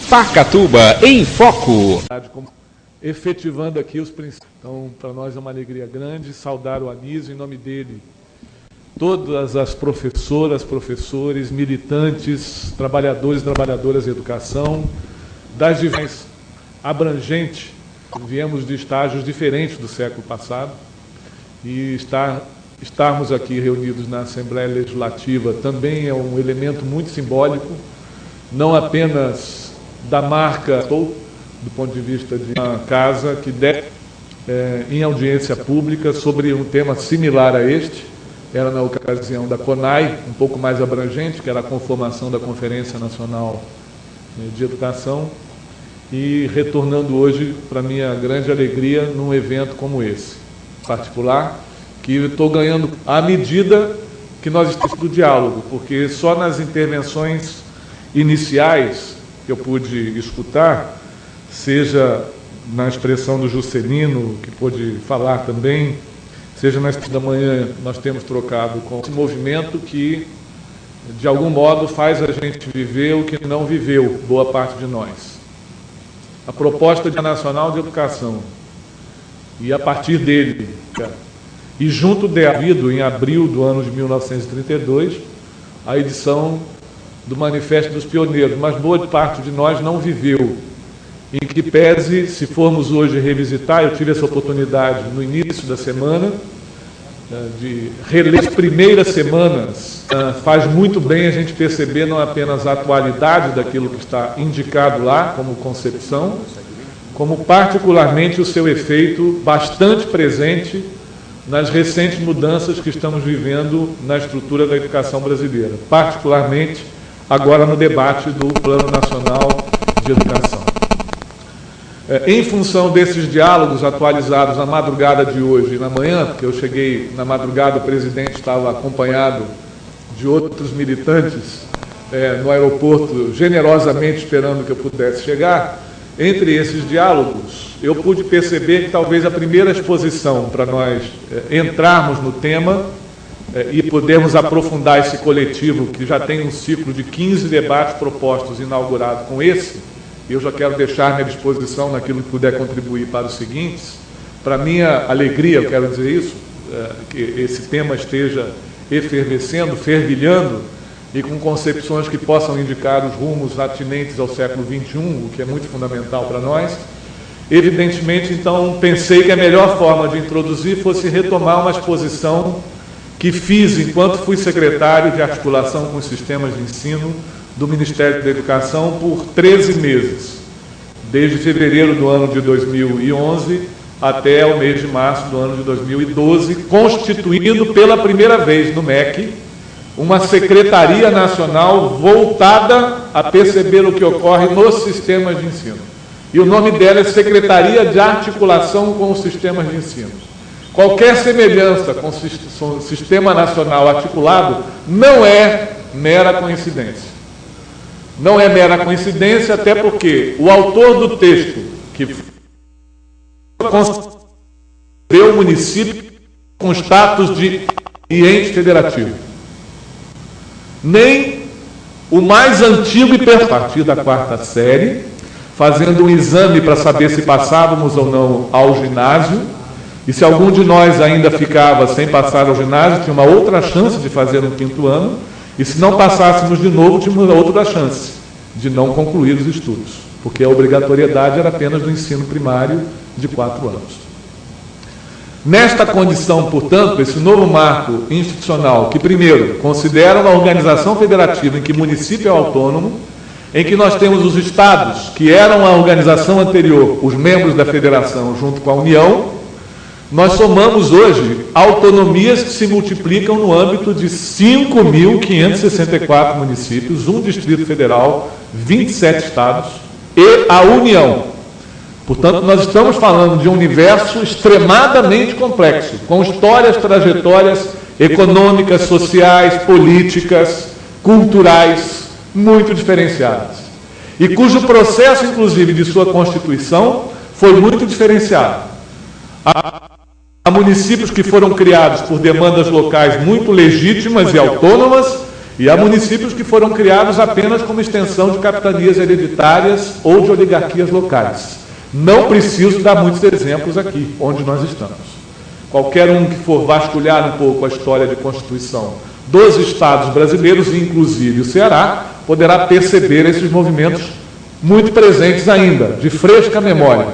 Pacatuba em Foco. Efetivando aqui os princípios. Então, para nós é uma alegria grande saudar o Anísio, em nome dele, todas as professoras, professores, militantes, trabalhadores e trabalhadoras de educação, das diversas abrangente, viemos de estágios diferentes do século passado, e estarmos aqui reunidos na Assembleia Legislativa também é um elemento muito simbólico, não apenas da marca, do ponto de vista de uma casa que deve, em audiência pública, sobre um tema similar a este, era na ocasião da CONAI, um pouco mais abrangente, que era a conformação da Conferência Nacional de Educação, e retornando hoje, para minha grande alegria, num evento como esse, particular, que estou ganhando à medida que nós estamos no diálogo, porque só nas intervenções iniciais que eu pude escutar, seja na expressão do Juscelino, que pôde falar também, seja na da manhã, nós temos trocado com esse movimento que, de algum modo, faz a gente viver o que não viveu, boa parte de nós. A proposta nacional de educação, e a partir dele, e junto de havido, em abril do ano de 1932, a edição do Manifesto dos Pioneiros, mas boa parte de nós não viveu. Em que pese, se formos hoje revisitar, eu tive essa oportunidade no início da semana, de reler as primeiras semanas, faz muito bem a gente perceber não apenas a atualidade daquilo que está indicado lá como concepção, como particularmente o seu efeito bastante presente nas recentes mudanças que estamos vivendo na estrutura da educação brasileira, particularmente agora no debate do Plano Nacional de Educação. Em função desses diálogos atualizados na madrugada de hoje e na manhã, porque eu cheguei na madrugada, o presidente estava acompanhado de outros militantes no aeroporto, generosamente esperando que eu pudesse chegar. Entre esses diálogos, eu pude perceber que talvez a primeira exposição para nós entrarmos no tema e podermos aprofundar esse coletivo, que já tem um ciclo de 15 debates propostos inaugurado com esse. Eu já quero deixar-me à disposição naquilo que puder contribuir para os seguintes. Para minha alegria, eu quero dizer isso, que esse tema esteja efervescendo, fervilhando, e com concepções que possam indicar os rumos atinentes ao século XXI, o que é muito fundamental para nós. Evidentemente, então, pensei que a melhor forma de introduzir fosse retomar uma exposição que fiz enquanto fui secretário de articulação com os sistemas de ensino do Ministério da Educação por 13 meses, desde fevereiro do ano de 2011 até o mês de março do ano de 2012, constituindo pela primeira vez no MEC uma Secretaria Nacional voltada a perceber o que ocorre nos sistemas de ensino. E o nome dela é Secretaria de Articulação com os Sistemas de Ensino. Qualquer semelhança com o Sistema Nacional Articulado não é mera coincidência. Não é mera coincidência, até porque o autor do texto que concebeu o município com status de ente federativo, nem o mais antigo e a partir da 4ª série, fazendo um exame para saber se passávamos ou não ao ginásio, e se algum de nós ainda ficava sem passar ao ginásio, tinha uma outra chance de fazer no 5º ano, e se não passássemos de novo, tínhamos outra chance de não concluir os estudos, porque a obrigatoriedade era apenas do ensino primário de 4 anos. Nesta condição, portanto, esse novo marco institucional, que primeiro considera uma organização federativa em que o município é autônomo, em que nós temos os estados, que eram a organização anterior, os membros da federação junto com a União, nós somamos hoje autonomias que se multiplicam no âmbito de 5.564 municípios, um Distrito Federal, 27 estados e a União. Portanto, nós estamos falando de um universo extremadamente complexo, com histórias, trajetórias econômicas, sociais, políticas, culturais, muito diferenciadas. E cujo processo, inclusive, de sua constituição foi muito diferenciado. Há municípios que foram criados por demandas locais muito legítimas e autônomas, E há municípios que foram criados apenas como extensão de capitanias hereditárias ou de oligarquias locais. Não preciso dar muitos exemplos aqui, onde nós estamos. Qualquer um que for vasculhar um pouco a história de Constituição dos estados brasileiros, inclusive o Ceará, poderá perceber esses movimentos muito presentes ainda, de fresca memória.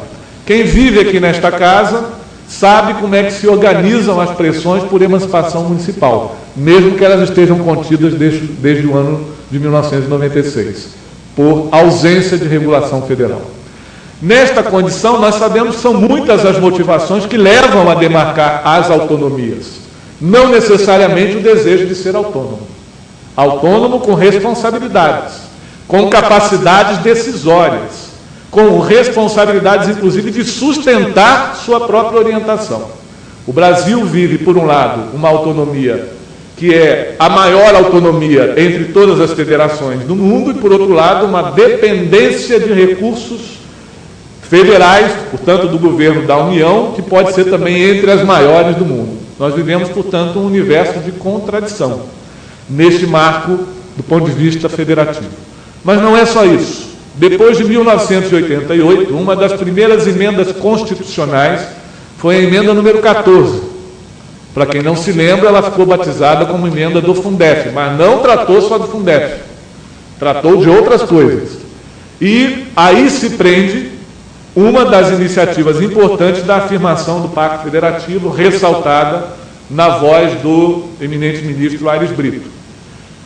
Quem vive aqui nesta casa sabe como é que se organizam as pressões por emancipação municipal, mesmo que elas estejam contidas desde o ano de 1996, por ausência de regulação federal. Nesta condição, nós sabemos que são muitas as motivações que levam a demarcar as autonomias. Não necessariamente o desejo de ser autônomo. Autônomo com responsabilidades, com capacidades decisórias, com responsabilidades, inclusive, de sustentar sua própria orientação. O Brasil vive, por um lado, uma autonomia que é a maior autonomia entre todas as federações do mundo e, por outro lado, uma dependência de recursos federais, portanto, do governo da União, que pode ser também entre as maiores do mundo. Nós vivemos, portanto, um universo de contradição neste marco do ponto de vista federativo. Mas não é só isso. Depois de 1988, uma das primeiras emendas constitucionais foi a emenda número 14. Para quem não se lembra, ela ficou batizada como emenda do Fundef, mas não tratou só do Fundef, tratou de outras coisas. E aí se prende uma das iniciativas importantes da afirmação do Pacto Federativo, ressaltada na voz do eminente ministro Aires Brito.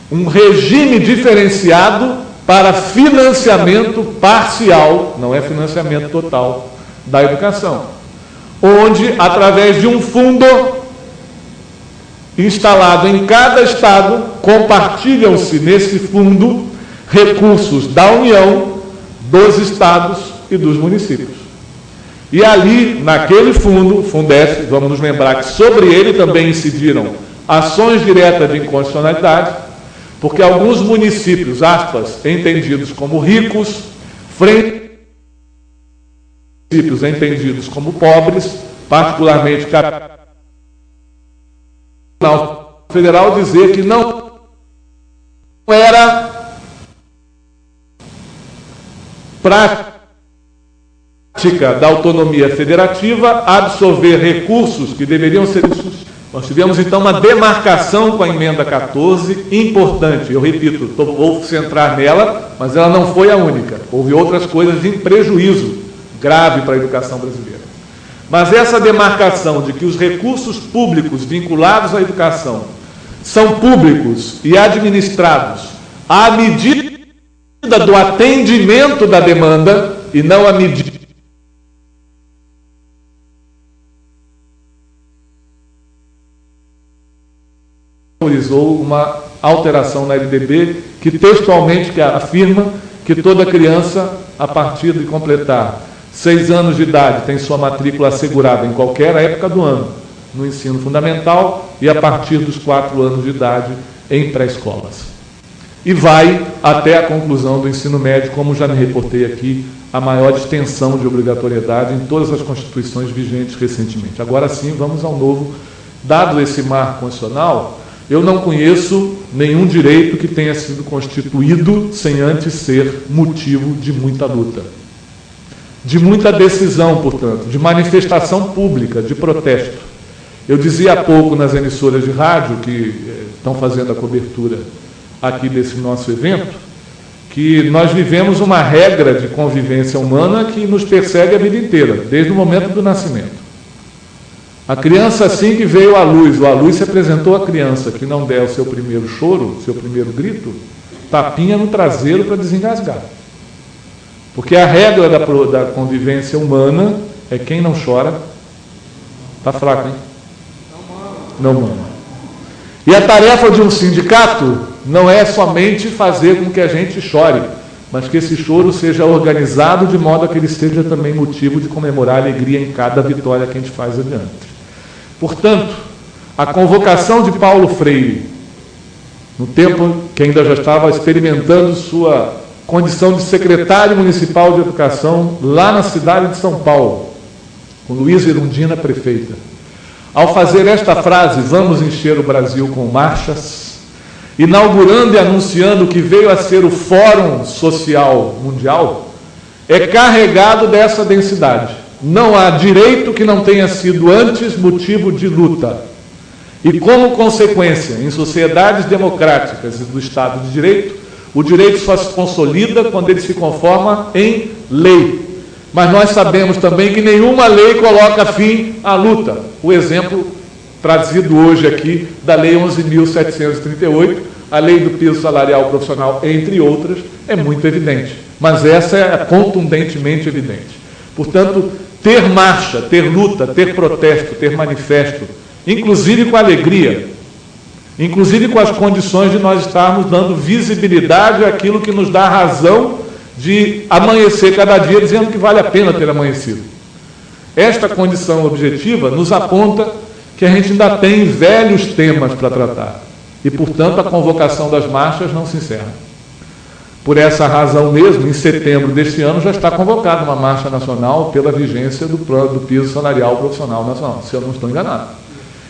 Um regime diferenciado para financiamento parcial, não é financiamento total, da educação, onde, através de um fundo instalado em cada estado, compartilham-se nesse fundo recursos da União, dos estados e dos municípios. E ali, naquele fundo, Fundef, vamos nos lembrar que sobre ele também incidiram ações diretas de inconstitucionalidade, porque alguns municípios, aspas, entendidos como ricos, frente a municípios entendidos como pobres, particularmente o federal dizer que não era prática da autonomia federativa absorver recursos que deveriam ser... Nós tivemos, então, uma demarcação com a emenda 14 importante. Eu repito, vou centrar nela, mas ela não foi a única. Houve outras coisas em prejuízo grave para a educação brasileira. Mas essa demarcação de que os recursos públicos vinculados à educação são públicos e administrados à medida do atendimento da demanda e não à medida autorizou uma alteração na LDB que textualmente afirma que toda criança, a partir de completar 6 anos de idade, tem sua matrícula assegurada em qualquer época do ano, no ensino fundamental, e a partir dos 4 anos de idade em pré-escolas. E vai até a conclusão do ensino médio, como já me reportei aqui, a maior extensão de obrigatoriedade em todas as constituições vigentes recentemente. Agora sim, vamos ao novo. Dado esse marco constitucional, eu não conheço nenhum direito que tenha sido constituído sem antes ser motivo de muita luta, de muita decisão, portanto, de manifestação pública, de protesto. Eu dizia há pouco nas emissoras de rádio que estão fazendo a cobertura aqui desse nosso evento, que nós vivemos uma regra de convivência humana que nos persegue a vida inteira, desde o momento do nascimento. A criança, assim que veio à luz, ou a luz se apresentou à criança que não der o seu primeiro choro, o seu primeiro grito, tapinha no traseiro para desengasgar. Porque a regra da convivência humana é quem não chora, está fraco, hein? Não mama. E a tarefa de um sindicato não é somente fazer com que a gente chore, mas que esse choro seja organizado de modo a que ele seja também motivo de comemorar a alegria em cada vitória que a gente faz adiante. Portanto, a convocação de Paulo Freire, no tempo que ainda já estava experimentando sua condição de secretário municipal de educação, lá na cidade de São Paulo, com Luísa Erundina prefeita, ao fazer esta frase, vamos encher o Brasil com marchas, inaugurando e anunciando o que veio a ser o Fórum Social Mundial, é carregado dessa densidade. Não há direito que não tenha sido antes motivo de luta. E como consequência, em sociedades democráticas e do Estado de Direito, o direito só se consolida quando ele se conforma em lei. Mas nós sabemos também que nenhuma lei coloca fim à luta. O exemplo trazido hoje aqui da Lei 11.738, a Lei do Piso Salarial Profissional, entre outras, é muito evidente. Mas essa é contundentemente evidente. Portanto, ter marcha, ter luta, ter protesto, ter manifesto, inclusive com alegria, inclusive com as condições de nós estarmos dando visibilidade àquilo que nos dá razão de amanhecer cada dia dizendo que vale a pena ter amanhecido. Esta condição objetiva nos aponta que a gente ainda tem velhos temas para tratar e, portanto, a convocação das marchas não se encerra. Por essa razão mesmo, em setembro deste ano, já está convocada uma marcha nacional pela vigência do piso salarial profissional nacional, se eu não estou enganado.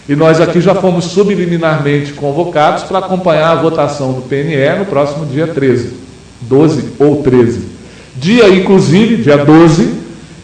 E nós aqui já fomos subliminarmente convocados para acompanhar a votação do PNE no próximo dia 13, 12 ou 13. Dia, inclusive, dia 12,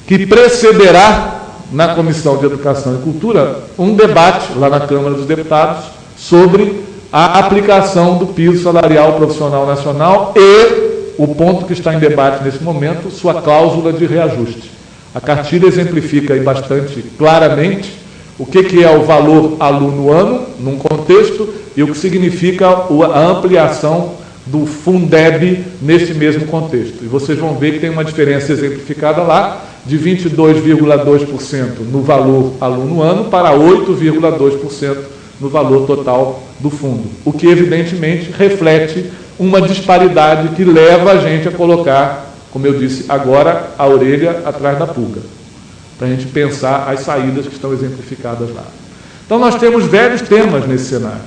que precederá, na Comissão de Educação e Cultura, um debate lá na Câmara dos Deputados sobre a aplicação do piso salarial profissional nacional e o ponto que está em debate nesse momento, sua cláusula de reajuste. A cartilha exemplifica aí bastante claramente o que é o valor aluno-ano, num contexto, e o que significa a ampliação do Fundeb neste mesmo contexto. E vocês vão ver que tem uma diferença exemplificada lá, de 22,2% no valor aluno-ano para 8,2% no valor total do fundo. O que, evidentemente, reflete uma disparidade que leva a gente a colocar, como eu disse agora, a orelha atrás da pulga, para a gente pensar as saídas que estão exemplificadas lá. Então, nós temos velhos temas nesse cenário.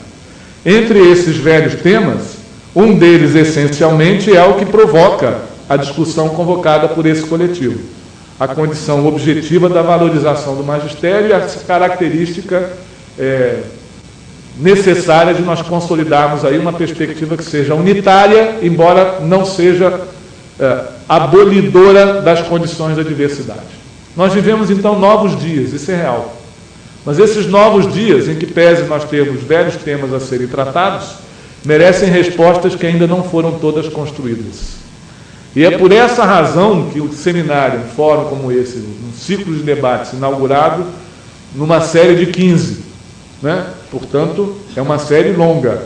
Entre esses velhos temas, um deles, essencialmente, é o que provoca a discussão convocada por esse coletivo. A condição objetiva da valorização do magistério e a característica necessária de nós consolidarmos aí uma perspectiva que seja unitária, embora não seja abolidora das condições da diversidade. Nós vivemos, então, novos dias, isso é real. Mas esses novos dias, em que pese nós termos velhos temas a serem tratados, merecem respostas que ainda não foram todas construídas. E é por essa razão que o seminário, um fórum como esse, um ciclo de debates inaugurado numa série de 15, né? Portanto, é uma série longa.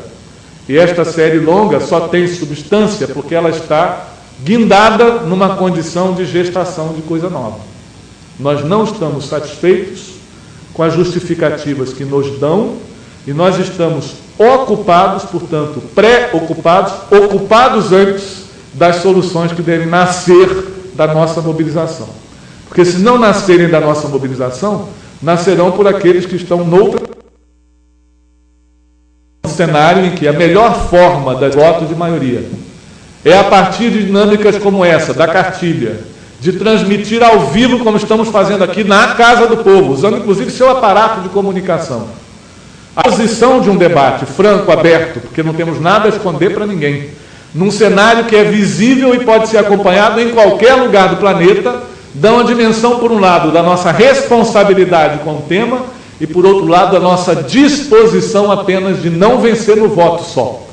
E esta série longa só tem substância porque ela está guindada numa condição de gestação de coisa nova. Nós não estamos satisfeitos com as justificativas que nos dão e nós estamos ocupados, portanto, pré-ocupados, ocupados antes das soluções que devem nascer da nossa mobilização. Porque se não nascerem da nossa mobilização, nascerão por aqueles que estão noutra cenário em que a melhor forma do voto de maioria é a partir de dinâmicas como essa, da cartilha, de transmitir ao vivo, como estamos fazendo aqui, na Casa do Povo, usando inclusive seu aparato de comunicação. A posição de um debate franco, aberto, porque não temos nada a esconder para ninguém, num cenário que é visível e pode ser acompanhado em qualquer lugar do planeta, dá uma dimensão, por um lado, da nossa responsabilidade com o tema e, por outro lado, da nossa disposição apenas de não vencer no voto só,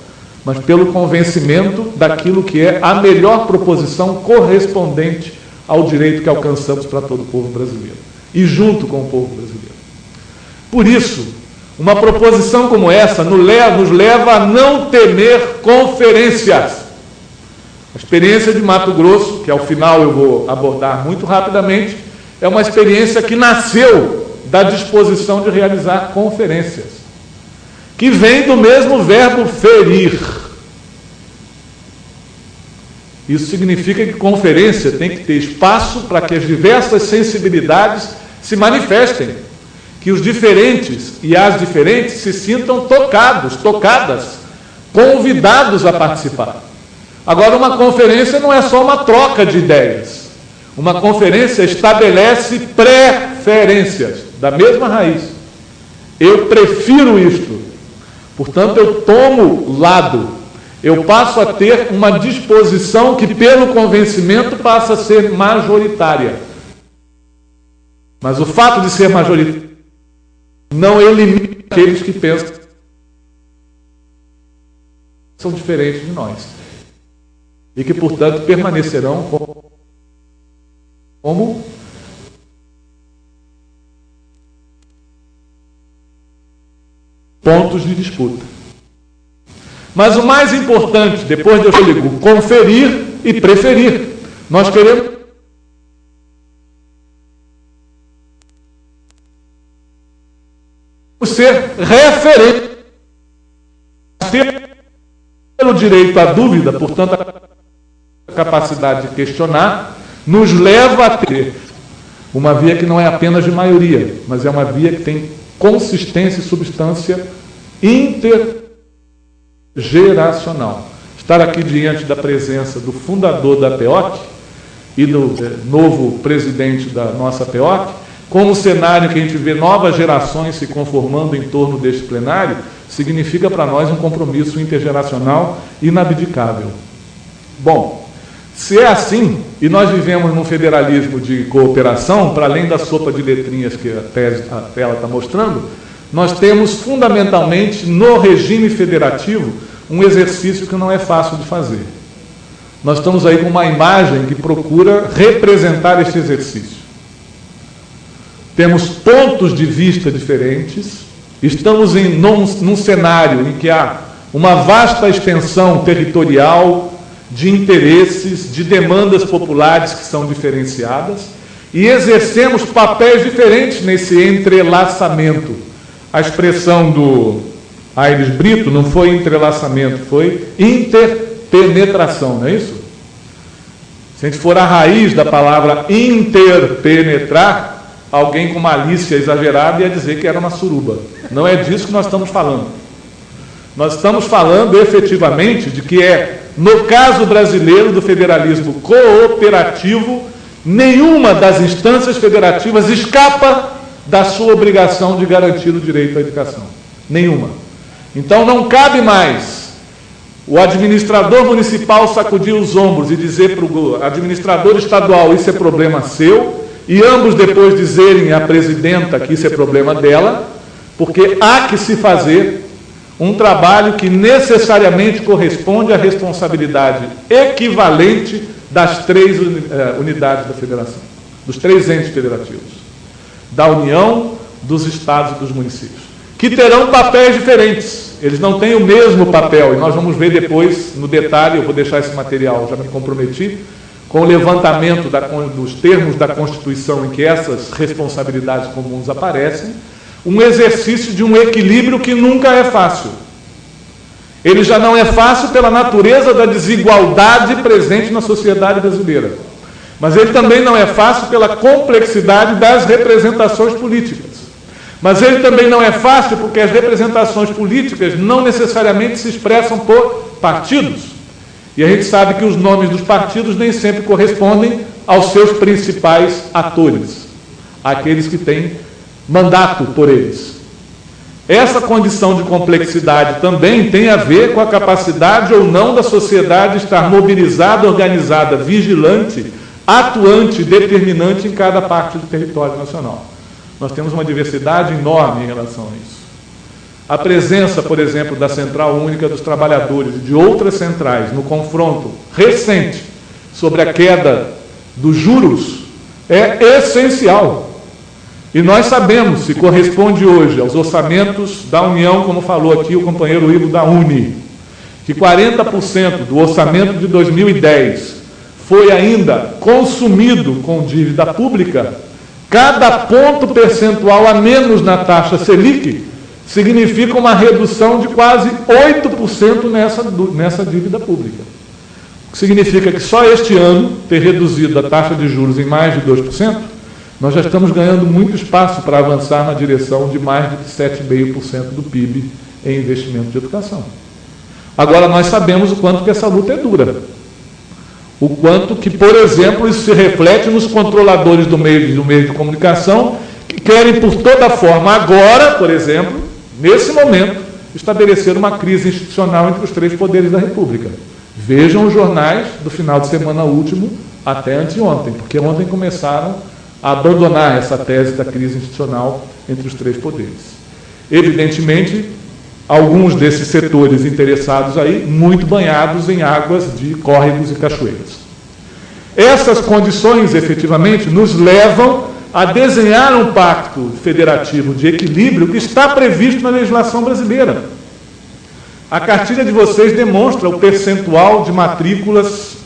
mas pelo convencimento daquilo que é a melhor proposição correspondente ao direito que alcançamos para todo o povo brasileiro e junto com o povo brasileiro. Por isso, uma proposição como essa nos leva a não temer conferências. A experiência de Mato Grosso, que ao final eu vou abordar muito rapidamente, é uma experiência que nasceu da disposição de realizar conferências, que vem do mesmo verbo ferir. Isso significa que conferência tem que ter espaço para que as diversas sensibilidades se manifestem, que os diferentes e as diferentes se sintam tocados, tocadas, convidados a participar. Agora, uma conferência não é só uma troca de ideias. Uma conferência estabelece preferências, da mesma raiz. Eu prefiro isto, Portanto, eu tomo lado, eu passo a ter uma disposição que, pelo convencimento, passa a ser majoritária. Mas o fato de ser majoritário não elimina aqueles que pensam que são diferentes de nós e que, portanto, permanecerão como pontos de disputa. Mas o mais importante, depois do digo, conferir e preferir. Nós queremos ser referente, ter o direito à dúvida, portanto, a capacidade de questionar, nos leva a ter uma via que não é apenas de maioria, mas é uma via que tem consistência e substância intergeracional. Estar aqui diante da presença do fundador da PEOC e do novo presidente da nossa PEOC, como cenário que a gente vê novas gerações se conformando em torno deste plenário, significa para nós um compromisso intergeracional inabdicável. Bom, se é assim, e nós vivemos num federalismo de cooperação, para além da sopa de letrinhas que a tela está mostrando, nós temos fundamentalmente no regime federativo um exercício que não é fácil de fazer. Nós estamos aí com uma imagem que procura representar este exercício. Temos pontos de vista diferentes, estamos num cenário em que há uma vasta extensão territorial de interesses, de demandas populares que são diferenciadas, e exercemos papéis diferentes nesse entrelaçamento. A expressão do Aires Brito não foi entrelaçamento, foi interpenetração, não é isso? Se a gente for à raiz da palavra interpenetrar, alguém com malícia exagerada ia dizer que era uma suruba. Não é disso que nós estamos falando. Nós estamos falando efetivamente de que no caso brasileiro do federalismo cooperativo, nenhuma das instâncias federativas escapa da sua obrigação de garantir o direito à educação. Nenhuma. Então não cabe mais o administrador municipal sacudir os ombros e dizer para o administrador estadual: isso é problema seu, e ambos depois dizerem à presidenta que isso é problema dela, porque há que se fazer um trabalho que necessariamente corresponde à responsabilidade equivalente das 3 unidades da federação, dos 3 entes federativos, da União, dos estados e dos municípios, que terão papéis diferentes. Eles não têm o mesmo papel, e nós vamos ver depois, no detalhe, eu vou deixar esse material, já me comprometi, com o levantamento dos termos da Constituição em que essas responsabilidades comuns aparecem, um exercício de um equilíbrio que nunca é fácil. Ele já não é fácil pela natureza da desigualdade presente na sociedade brasileira, mas ele também não é fácil pela complexidade das representações políticas. Mas ele também não é fácil porque as representações políticas não necessariamente se expressam por partidos. E a gente sabe que os nomes dos partidos nem sempre correspondem aos seus principais atores, aqueles que têm mandato por eles. Essa condição de complexidade também tem a ver com a capacidade ou não da sociedade estar mobilizada, organizada, vigilante, atuante, determinante em cada parte do território nacional. Nós temos uma diversidade enorme em relação a isso. A presença, por exemplo, da Central Única dos Trabalhadores e de outras centrais no confronto recente sobre a queda dos juros é essencial. E nós sabemos, se corresponde hoje aos orçamentos da União, como falou aqui o companheiro Ivo da Uni, que 40% do orçamento de 2010 foi ainda consumido com dívida pública, cada ponto percentual a menos na taxa Selic significa uma redução de quase 8% nessa dívida pública. O que significa que só este ano, ter reduzido a taxa de juros em mais de 2%, nós já estamos ganhando muito espaço para avançar na direção de mais de 7,5% do PIB em investimento de educação. Agora, nós sabemos o quanto que essa luta é dura. O quanto que, por exemplo, isso se reflete nos controladores do meio de comunicação, que querem, por toda forma, agora, por exemplo, nesse momento, estabelecer uma crise institucional entre os três poderes da República. Vejam os jornais do final de semana último até anteontem, porque ontem começaram a abandonar essa tese da crise institucional entre os três poderes. Evidentemente, alguns desses setores interessados aí, muito banhados em águas de córregos e cachoeiras. Essas condições, efetivamente, nos levam a desenhar um pacto federativo de equilíbrio que está previsto na legislação brasileira. A cartilha de vocês demonstra o percentual de matrículas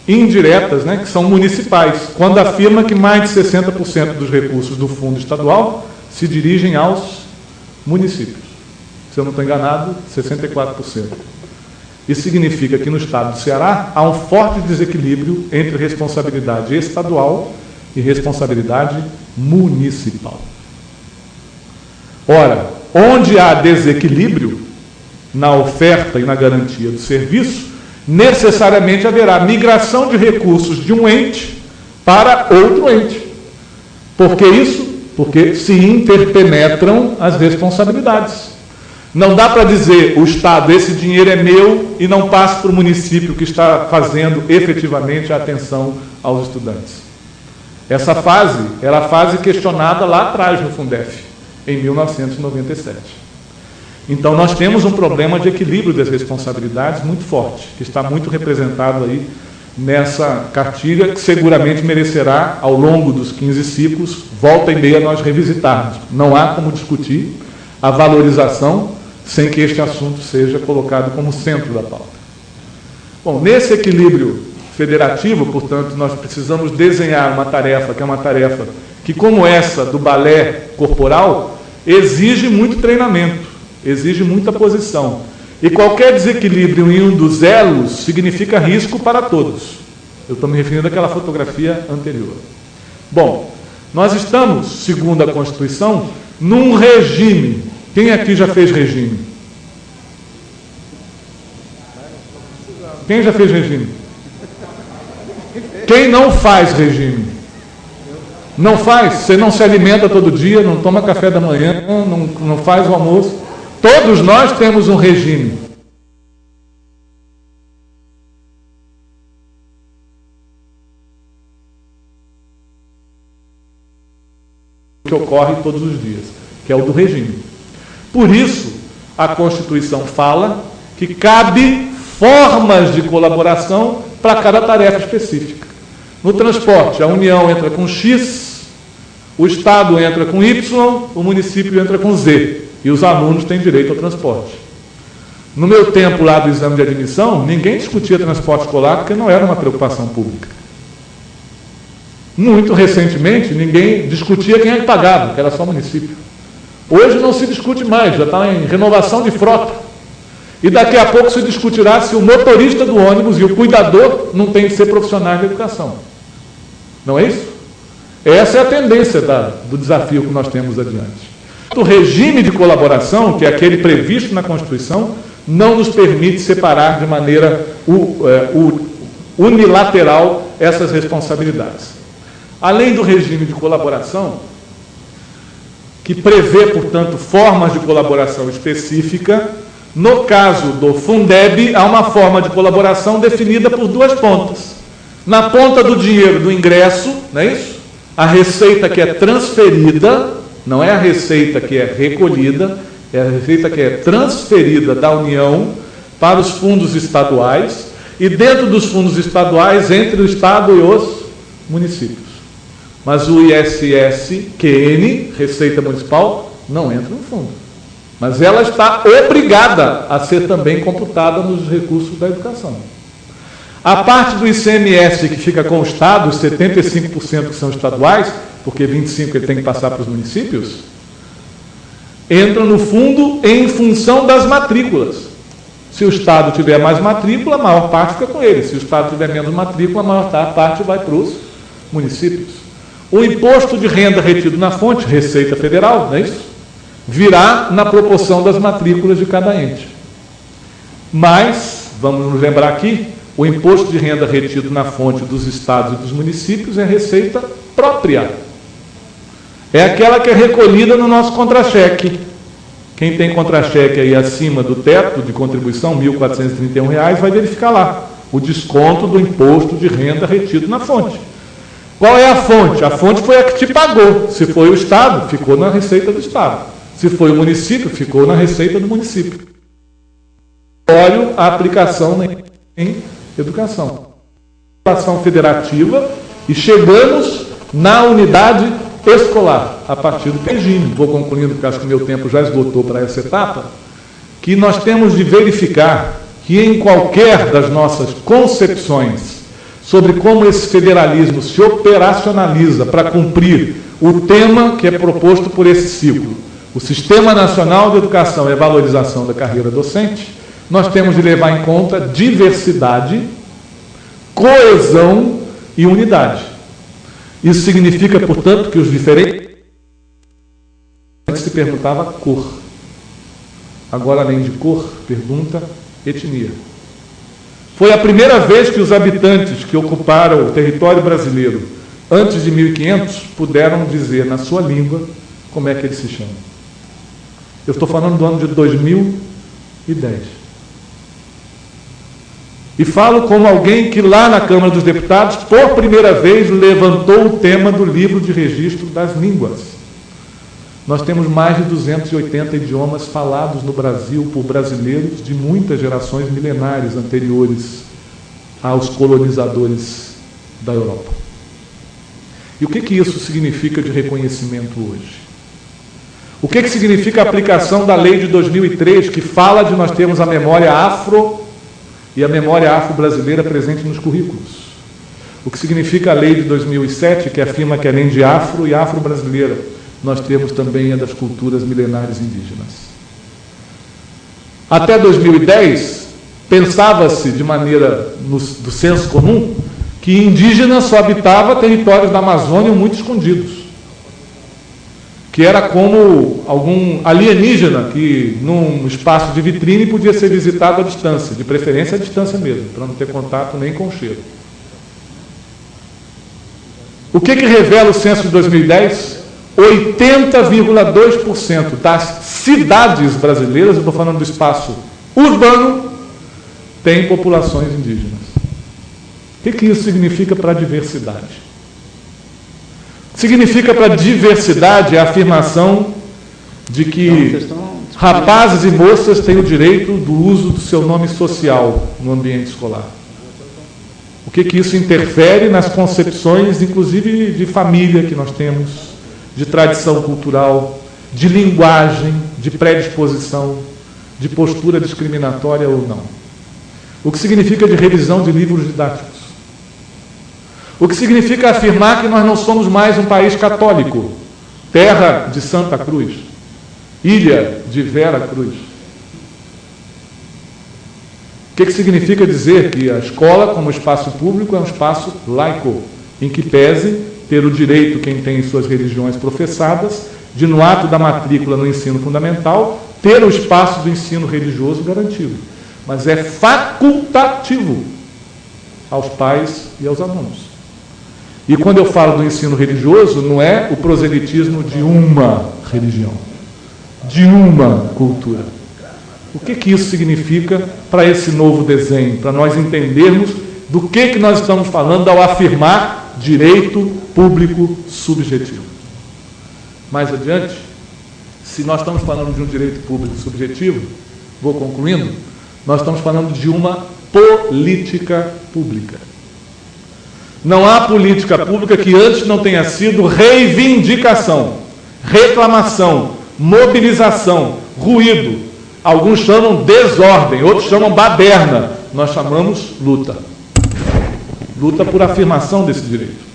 indiretas, né, que são municipais, quando afirma que mais de 60% dos recursos do fundo estadual se dirigem aos municípios. Se eu não estou enganado, 64%. Isso significa que no estado do Ceará há um forte desequilíbrio entre responsabilidade estadual e responsabilidade municipal. Ora, onde há desequilíbrio na oferta e na garantia do serviço, necessariamente haverá migração de recursos de um ente para outro ente. Por que isso? Porque se interpenetram as responsabilidades. Não dá para dizer, o Estado, esse dinheiro é meu, e não passa para o município que está fazendo efetivamente a atenção aos estudantes. Essa fase era a fase questionada lá atrás no Fundef, em 1997. Então, nós temos um problema de equilíbrio das responsabilidades muito forte, que está muito representado aí nessa cartilha, que seguramente merecerá, ao longo dos 15 ciclos, volta e meia nós revisitarmos. Não há como discutir a valorização sem que este assunto seja colocado como centro da pauta. Bom, nesse equilíbrio federativo, portanto, nós precisamos desenhar uma tarefa, que é uma tarefa que, como essa do balé corporal, exige muito treinamento, exige muita posição. E qualquer desequilíbrio em um dos elos significa risco para todos. Eu estou me referindo àquela fotografia anterior. Bom, nós estamos, segundo a Constituição, num regime. Quem aqui já fez regime? Quem já fez regime? Quem não faz regime? Não faz? Você não se alimenta todo dia, não toma café da manhã, não faz o almoço. Todos nós temos um regime. Que ocorre todos os dias, que é o do regime. Por isso, a Constituição fala que cabe formas de colaboração para cada tarefa específica. No transporte, a União entra com X, o Estado entra com Y, o município entra com Z, e os alunos têm direito ao transporte. No meu tempo lá do exame de admissão, ninguém discutia transporte escolar porque não era uma preocupação pública. Muito recentemente, ninguém discutia quem é que pagava, que era só o município. Hoje não se discute mais, já está em renovação de frota. E daqui a pouco se discutirá se o motorista do ônibus e o cuidador não tem que ser profissionais de educação. Não é isso? Essa é a tendência do desafio que nós temos adiante. O regime de colaboração, que é aquele previsto na Constituição, não nos permite separar de maneira unilateral essas responsabilidades. Além do regime de colaboração, que prevê, portanto, formas de colaboração específica, no caso do Fundeb, há uma forma de colaboração definida por duas pontas. Na ponta do dinheiro do ingresso, não é isso? A receita que é transferida, não é a receita que é recolhida, é a receita que é transferida da União para os fundos estaduais, e dentro dos fundos estaduais, entre o Estado e os municípios. Mas o ISS-QN, Receita Municipal, não entra no fundo. Mas ela está obrigada a ser também computada nos recursos da educação. A parte do ICMS que fica com o Estado, os 75% que são estaduais, porque 25% ele tem que passar para os municípios, entra no fundo em função das matrículas. Se o Estado tiver mais matrícula, a maior parte fica com ele. Se o Estado tiver menos matrícula, a maior parte vai para os municípios. O imposto de renda retido na fonte, Receita Federal, não é isso? Virá na proporção das matrículas de cada ente. Mas, vamos nos lembrar aqui, o imposto de renda retido na fonte dos estados e dos municípios é receita própria. É aquela que é recolhida no nosso contra-cheque, Quem tem contra-cheque aí acima do teto de contribuição, R$ 1.431, vai verificar lá o desconto do imposto de renda retido na fonte. Qual é a fonte? A fonte foi a que te pagou. Se foi o Estado, ficou na receita do Estado. Se foi o município, ficou na receita do município. Olha a aplicação em educação. Ação federativa e chegamos na unidade escolar, a partir do regime. Vou concluindo, porque acho que o meu tempo já esgotou para essa etapa, que nós temos de verificar que em qualquer das nossas concepções sobre como esse federalismo se operacionaliza para cumprir o tema que é proposto por esse ciclo, o Sistema Nacional de Educação e a Valorização da Carreira Docente, nós temos de levar em conta diversidade, coesão e unidade. Isso significa, portanto, que os diferentes se perguntava cor. Agora, além de cor, pergunta etnia. Foi a primeira vez que os habitantes que ocuparam o território brasileiro antes de 1500 puderam dizer na sua língua como é que eles se chamam. Eu estou falando do ano de 2010. E falo como alguém que lá na Câmara dos Deputados, por primeira vez, levantou o tema do livro de registro das línguas. Nós temos mais de 280 idiomas falados no Brasil por brasileiros de muitas gerações milenares anteriores aos colonizadores da Europa. E o que isso significa de reconhecimento hoje? O que significa a aplicação da lei de 2003, que fala de nós termos a memória afro e a memória afro-brasileira presente nos currículos? O que significa a lei de 2007, que afirma que além de afro e afro-brasileira, nós temos também a das culturas milenares indígenas. Até 2010, pensava-se de maneira do senso comum que indígena só habitava territórios da Amazônia muito escondidos, que era como algum alienígena que, num espaço de vitrine, podia ser visitado à distância, de preferência à distância mesmo, para não ter contato nem com o cheiro. O que revela o censo de 2010? 80,2% das cidades brasileiras, eu estou falando do espaço urbano, tem populações indígenas. O que isso significa para a diversidade? Significa para a diversidade a afirmação de que rapazes e moças têm o direito do uso do seu nome social no ambiente escolar. O que isso interfere nas concepções, inclusive de família que nós temos, de tradição cultural, de linguagem, de predisposição, de postura discriminatória ou não. O que significa de revisão de livros didáticos. O que significa afirmar que nós não somos mais um país católico, terra de Santa Cruz, ilha de Vera Cruz. O que significa dizer que a escola, como espaço público, é um espaço laico, em que pese ter o direito, quem tem suas religiões professadas, de no ato da matrícula no ensino fundamental, ter o espaço do ensino religioso garantido. Mas é facultativo aos pais e aos alunos. E quando eu falo do ensino religioso, não é o proselitismo de uma religião, de uma cultura. O que isso significa para esse novo desenho, para nós entendermos do que nós estamos falando ao afirmar direito público subjetivo. Mais adiante, se nós estamos falando de um direito público subjetivo, vou concluindo, nós estamos falando de uma política pública. Não há política pública que antes não tenha sido reivindicação, reclamação, mobilização, ruído. Alguns chamam desordem, outros chamam baderna. Nós chamamos luta. Luta por afirmação desse direito.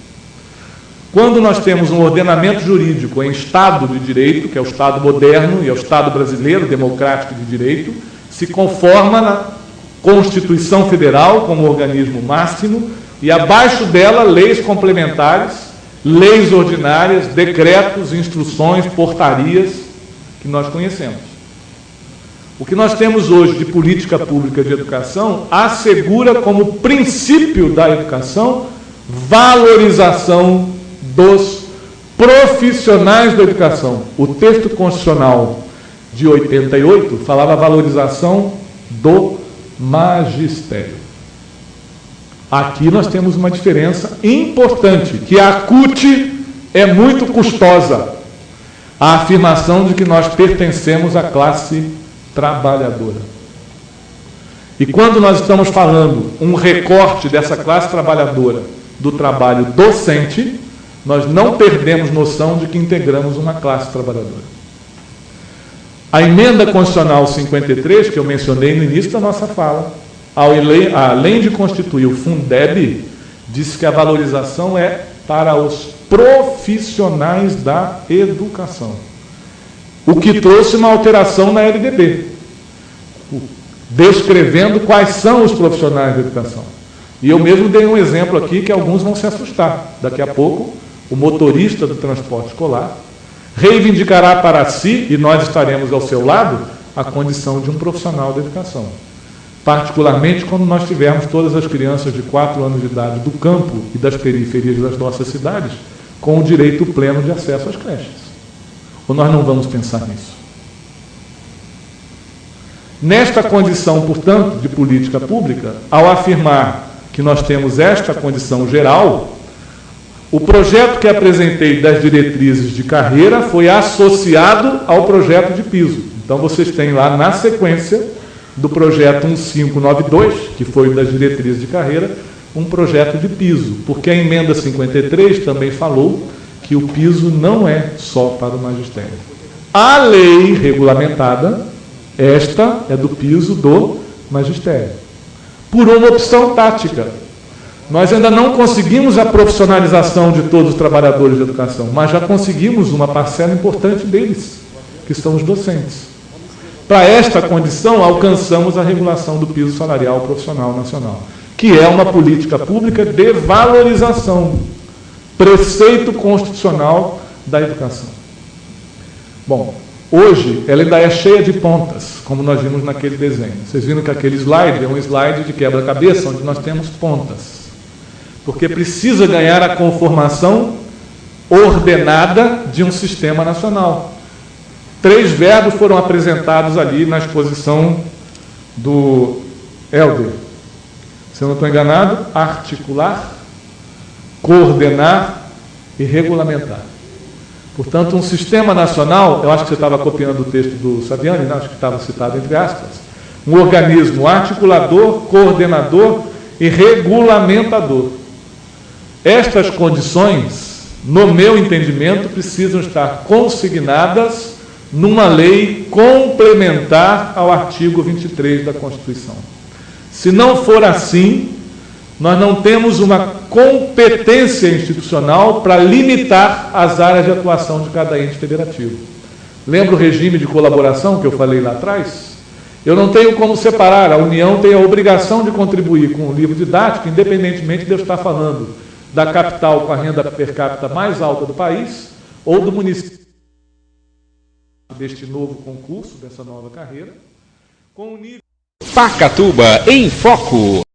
Quando nós temos um ordenamento jurídico em Estado de Direito, que é o Estado moderno e é o Estado brasileiro, democrático de direito, se conforma na Constituição Federal como organismo máximo, e abaixo dela leis complementares, leis ordinárias, decretos, instruções, portarias que nós conhecemos. O que nós temos hoje de política pública de educação assegura como princípio da educação valorização dos profissionais da educação. O texto constitucional de 88, falava valorização do magistério. Aqui nós temos uma diferença importante, que a CUT é muito custosa. A afirmação de que nós pertencemos à classe trabalhadora. E quando nós estamos falando um recorte dessa classe trabalhadora do trabalho docente, nós não perdemos noção de que integramos uma classe trabalhadora. A emenda constitucional 53, que eu mencionei no início da nossa fala, além de constituir o Fundeb, diz que a valorização é para os profissionais da educação. O que trouxe uma alteração na LDB, descrevendo quais são os profissionais da educação. E eu mesmo dei um exemplo aqui que alguns vão se assustar. Daqui a pouco, o motorista do transporte escolar reivindicará para si, e nós estaremos ao seu lado, a condição de um profissional da educação. Particularmente quando nós tivermos todas as crianças de 4 anos de idade do campo e das periferias das nossas cidades com o direito pleno de acesso às creches. Ou nós não vamos pensar nisso? Nesta condição, portanto, de política pública, ao afirmar que nós temos esta condição geral, o projeto que apresentei das diretrizes de carreira foi associado ao projeto de piso. Então, vocês têm lá na sequência do projeto 1592, que foi das diretrizes de carreira, um projeto de piso, porque a emenda 53 também falou que o piso não é só para o magistério. A lei regulamentada, esta é do piso do magistério, por uma opção tática. Nós ainda não conseguimos a profissionalização de todos os trabalhadores de educação, mas já conseguimos uma parcela importante deles, que são os docentes. Para esta condição, alcançamos a regulação do piso salarial profissional nacional, que é uma política pública de valorização, preceito constitucional da educação. Bom, hoje ela ainda é cheia de pontas, como nós vimos naquele desenho. Vocês viram que aquele slide é um slide de quebra-cabeça, onde nós temos pontas. Porque precisa ganhar a conformação ordenada de um sistema nacional. 3 verbos foram apresentados ali na exposição do Helder. Se eu não estou enganado, articular, coordenar e regulamentar. Portanto, um sistema nacional, eu acho que você estava copiando o texto do Saviani, né? Acho que estava citado entre aspas, um organismo articulador, coordenador e regulamentador. Estas condições, no meu entendimento, precisam estar consignadas numa lei complementar ao artigo 23 da Constituição. Se não for assim, nós não temos uma competência institucional para limitar as áreas de atuação de cada ente federativo. Lembra o regime de colaboração que eu falei lá atrás? Eu não tenho como separar, a União tem a obrigação de contribuir com o livro didático, independentemente de eu estar falando da capital com a renda per capita mais alta do país, ou do município deste novo concurso, dessa nova carreira, com o nível... Pacatuba em Foco.